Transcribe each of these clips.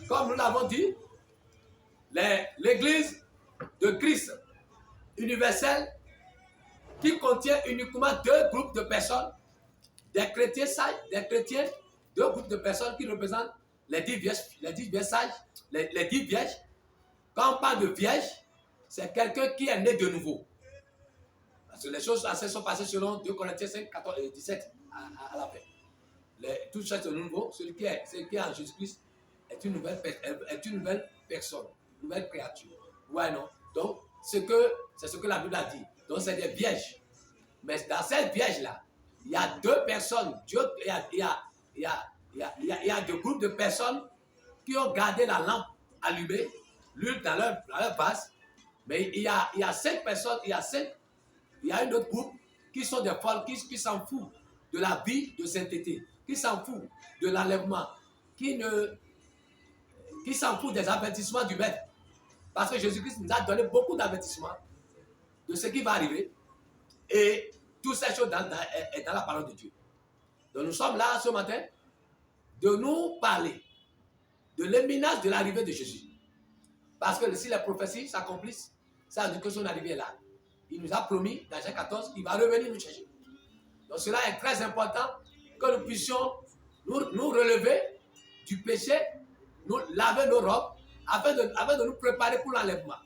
comme nous l'avons dit, l'Église de Christ universelle qui contient uniquement deux groupes de personnes, des chrétiens sages, des chrétiens, deux groupes de personnes qui représentent les 10 vierges sages, les 10 vierges. Quand on parle de vierge, c'est quelqu'un qui est né de nouveau. Parce que les choses assez sont passées selon 2 Corinthiens 5, 14 et 17 à la fin. Tout ça est nouveau. Celui qui est en Jésus-Christ est une nouvelle personne, une nouvelle créature. Ouais, non? Donc, c'est ce que la Bible a dit. Donc, c'est des vierges. Mais dans cette vierge-là, il y a deux personnes. Il y a deux groupes de personnes qui ont gardé la lampe allumée, l'huile dans leur vase. Mais il y a 5 personnes, il y a un autre groupe qui sont des folles, qui s'en foutent de la vie de sainteté, qui s'en foutent de l'enlèvement, qui s'en foutent des avertissements du Maître. Parce que Jésus-Christ nous a donné beaucoup d'avertissements de ce qui va arriver. Et toutes ces choses est dans la parole de Dieu. Donc nous sommes là ce matin de nous parler de l'imminence de l'arrivée de Jésus. Parce que si les prophéties s'accomplissent, ça veut dire que son arrivée est là. Il nous a promis dans Jean 14 qu'il va revenir nous chercher. Donc cela est très important que nous puissions nous relever du péché, nous laver nos robes, afin de nous préparer pour l'enlèvement.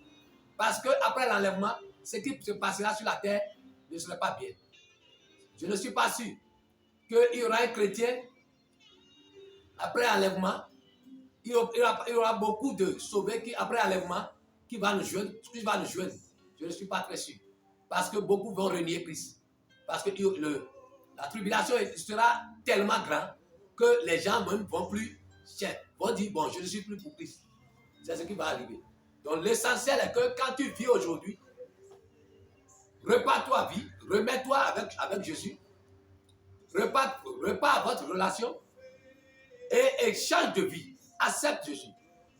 Parce qu'après l'enlèvement, ce qui se passera sur la terre ne serait pas bien. Je ne suis pas sûr qu'il y aura un chrétien après l'enlèvement. Il y aura beaucoup de sauvés qui, après l'enlèvement, qui va nous joindre. Je ne suis pas très sûr. Parce que beaucoup vont renier Christ. Parce que la tribulation sera tellement grande que les gens même vont dire, bon, je ne suis plus pour Christ. C'est ce qui va arriver. Donc l'essentiel est que quand tu vis aujourd'hui, repars toi vie, remets-toi avec Jésus, repars à votre relation et change de vie. Accepte Jésus.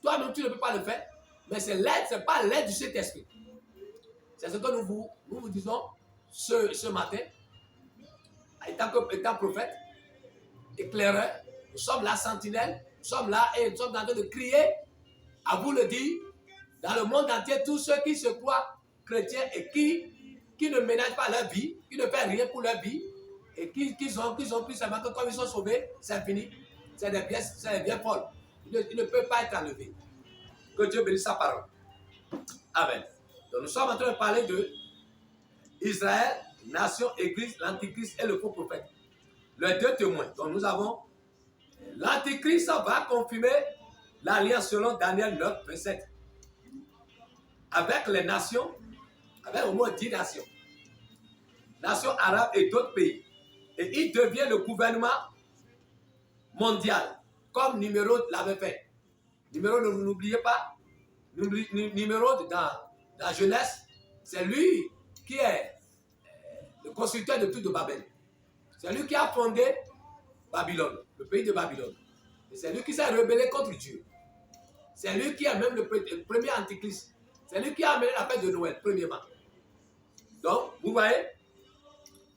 Toi-même, tu ne peux pas le faire, mais c'est pas l'aide du Saint-Esprit. C'est ce que nous vous disons ce matin, étant prophète, éclaireur. Nous sommes là, sentinelles, nous sommes là et nous sommes en train de crier, à vous le dire, dans le monde entier, tous ceux qui se croient chrétiens et qui ne ménagent pas leur vie, qui ne font rien pour leur vie, et qui ont pris seulement que comme ils sont sauvés, c'est fini. C'est des biens folles. Ils ne peuvent pas être enlevés. Que Dieu bénisse sa parole. Amen. Donc nous sommes en train de parler de Israël, nation, église, l'antichrist et le faux prophète. Les deux témoins. Donc nous avons l'antichrist va confirmer l'alliance selon Daniel 9, 27. Avec les nations, avec au moins 10 nations. Nations arabes et d'autres pays. Et il devient le gouvernement mondial, comme Numéro l'avait fait. Numéro, n'oubliez pas, Numéro dans la jeunesse, c'est lui qui est le constructeur de tout de Babel. C'est lui qui a fondé Babylone, le pays de Babylone. Et c'est lui qui s'est rebellé contre Dieu. C'est lui qui est même le premier antichrist. C'est lui qui a amené la fête de Noël, premièrement. Donc, vous voyez,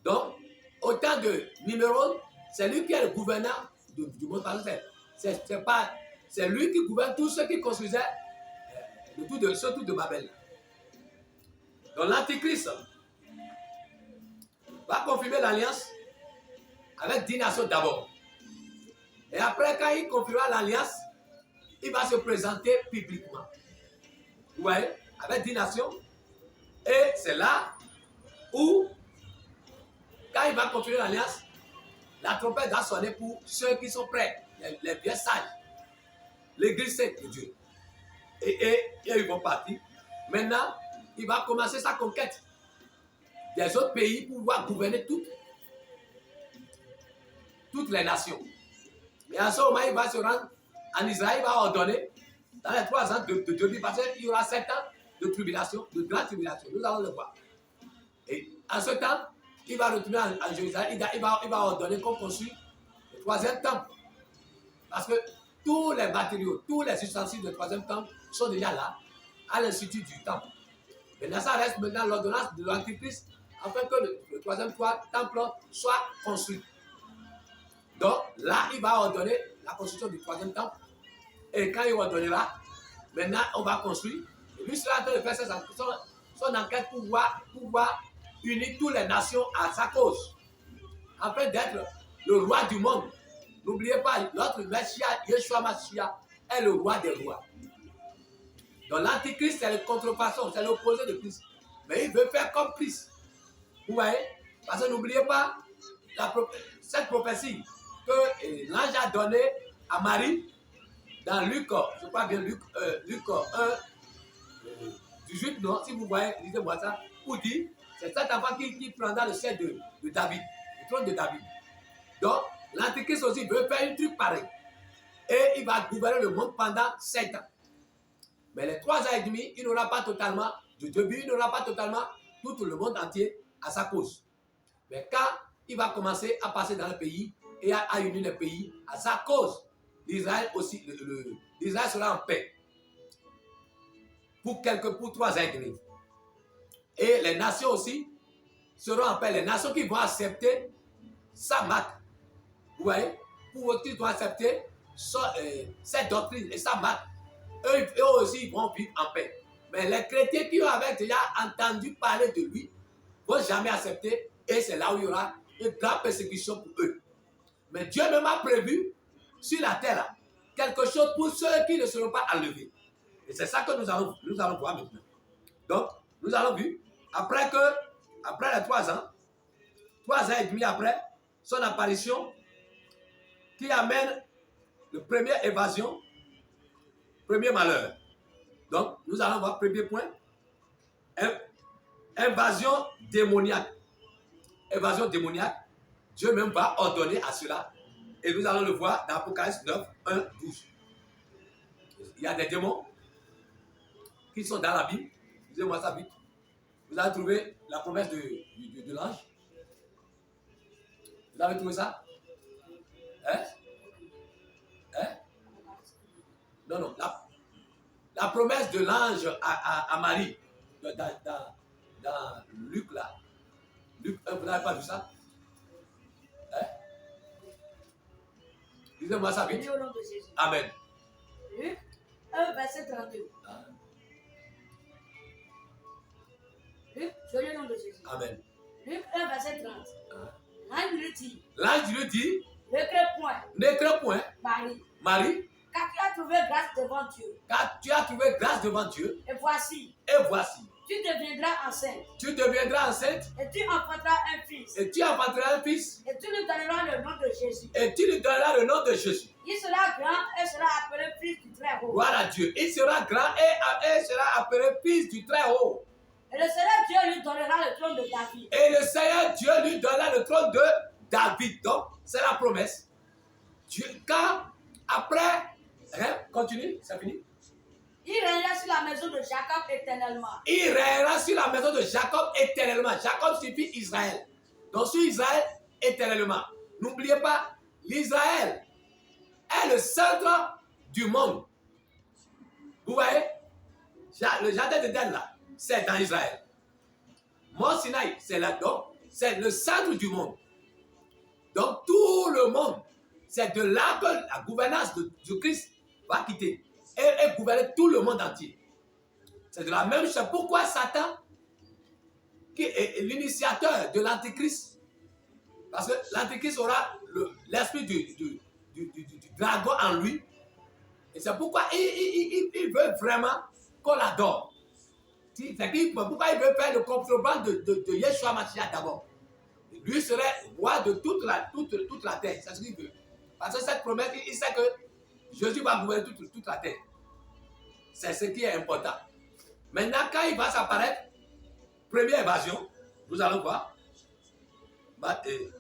donc, au temps de Numéro, c'est lui qui est le gouverneur du monde. C'est lui qui gouverne tous ceux qui construisaient ce tout de Babel. Donc l'antichrist va confirmer l'alliance avec 10 nations d'abord. Et après, quand il confirmera l'alliance, il va se présenter publiquement. Vous voyez, avec 10 nations. Et c'est là où, quand il va confirmer l'alliance, la trompette va sonner pour ceux qui sont prêts, les vieux sages, l'église sainte de Dieu. Et ils vont partir. Maintenant, il va commencer sa conquête des autres pays pour pouvoir gouverner toutes les nations. Et à ce moment, il va se rendre en Israël, il va ordonner dans les 3 ans de Dieu, parce qu'il y aura 7 ans de tribulation, de grande tribulation. Nous allons le voir. Et en ce temps, il va retourner en Jérusalem, il va ordonner qu'on construise le 3e temple. Parce que tous les matériaux, tous les ustensiles du 3e temple sont déjà là, à l'institut du temple. Maintenant, ça reste maintenant l'ordonnance de l'Antichrist, afin que le 3e temple soit construit. Donc, là, il va ordonner la construction du 3e temple. Et quand il ordonnera, maintenant on va construire. Et lui sera en train de faire son enquête pour pouvoir unir toutes les nations à sa cause. Afin d'être le roi du monde. N'oubliez pas, notre Messia, Yeshua Mashiach, est le roi des rois. Donc l'antichrist, c'est le contrefaçon, c'est l'opposé de Christ. Mais il veut faire comme Christ. Vous voyez? Parce que n'oubliez pas cette prophétie que l'ange a donnée à Marie dans Luc, je crois bien Luc 1, 18, non? Si vous voyez, lisez-moi ça. Pour dire, c'est cet enfant qui prendra le siège de David, le trône de David. Donc, l'antichrist aussi veut faire un truc pareil. Et il va gouverner le monde pendant 7 ans. Mais les 3 ans et demi, il n'aura pas totalement, du début, il n'aura pas totalement tout le monde entier à sa cause. Mais quand il va commencer à passer dans le pays et à unir le pays à sa cause, l'Israël aussi, l'Israël sera en paix. Pour 3 ans et demi. Et les nations aussi seront en paix. Les nations qui vont accepter sa marque. Vous voyez? Pour qu'ils vont accepter cette doctrine et sa marque. Eux aussi vont vivre en paix. Mais les chrétiens qui avaient déjà entendu parler de lui ne vont jamais accepter. Et c'est là où il y aura une grande persécution pour eux. Mais Dieu même a prévu sur la terre quelque chose pour ceux qui ne seront pas enlevés. Et c'est ça que nous allons voir maintenant. Donc, nous allons voir, après les 3 ans, 3 ans et demi après, son apparition, qui amène le première évasion, premier malheur. Donc, nous allons voir, premier point, invasion démoniaque. Évasion démoniaque, Dieu même va ordonner à cela. Et nous allons le voir dans Apocalypse 9, 1, 12. Il y a des démons qui sont dans la Bible. Lisez-moi ça vite. Vous avez trouvé la promesse de l'ange? Vous avez trouvé ça? Hein? Non. La promesse de l'ange à Marie, dans Luc là. Luc 1, vous n'avez pas vu ça? Hein? Lisez-moi ça vite. Au nom de Jésus. Amen. Luc 1, verset 32. Luc, je lis au nom de Jésus. Amen. Luc 1, verset 30. L'ange lui dit. L'ange lui dit. Ne crains point. Ne crains point. Marie. Car tu as trouvé grâce devant Dieu. Car tu as trouvé grâce devant Dieu. Et voici. Tu deviendras enceinte. Tu deviendras enceinte. Et tu enfanteras un fils. Et tu enfanteras un fils. Et tu lui donneras le nom de Jésus. Et tu lui donneras le nom de Jésus. Il sera grand et sera appelé fils du Très-Haut. Gloire à Dieu. Il sera grand et sera appelé fils du Très-Haut. Et le Seigneur Dieu lui donnera le trône de David. Et le Seigneur Dieu lui donnera le trône de David. Donc, c'est la promesse. Dieu, quand, après, continue, c'est fini. Il régnera sur la maison de Jacob éternellement. Il régnera sur la maison de Jacob éternellement. Jacob signifie Israël. Donc sur Israël éternellement. N'oubliez pas, l'Israël est le centre du monde. Vous voyez? Le jardin d'Éden là, c'est dans Israël. Mont Sinaï, c'est là-dedans. C'est le centre du monde. Donc tout le monde, c'est de là que la gouvernance de Christ va quitter. Et gouverner tout le monde entier. C'est de la même chose. Pourquoi Satan, qui est l'initiateur de l'Antichrist, parce que l'Antichrist aura l'esprit du dragon en lui. Et c'est pourquoi il veut vraiment qu'on l'adore. Pourquoi il veut faire le contrebande de Yeshua Mashiach d'abord. Lui serait roi de toute la terre. C'est ce qu'il veut. Parce que cette promesse, il sait que Jésus va gouverner toute la terre. C'est ce qui est important. Maintenant, quand il va s'apparaître, première évasion, nous allons voir.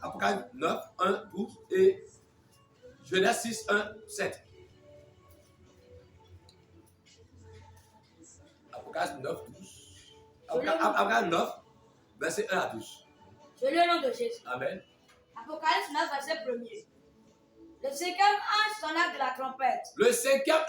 Apocalypse 9, 1, 12 et Genèse 6, 1, 7. Apocalypse 9, 12. Apocalypse 9, verset 1 à 12. Je lis au nom de Jésus. Amen. Apocalypse 9, verset 1er. Le 5e ange sonna de la trompette. Le 5e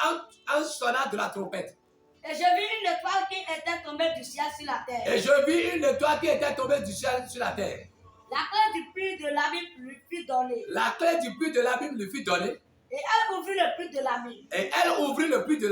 ange sonna de la trompette. Et je vis une étoile qui était tombée du ciel sur la terre. Et je vis une étoile qui était tombée du ciel sur la terre. La clé du puits de l'abîme lui fut donnée. La clé du puits de l'abîme lui fut donnée. Et elle ouvrit le puits de la mine. Et elle ouvrit le puits de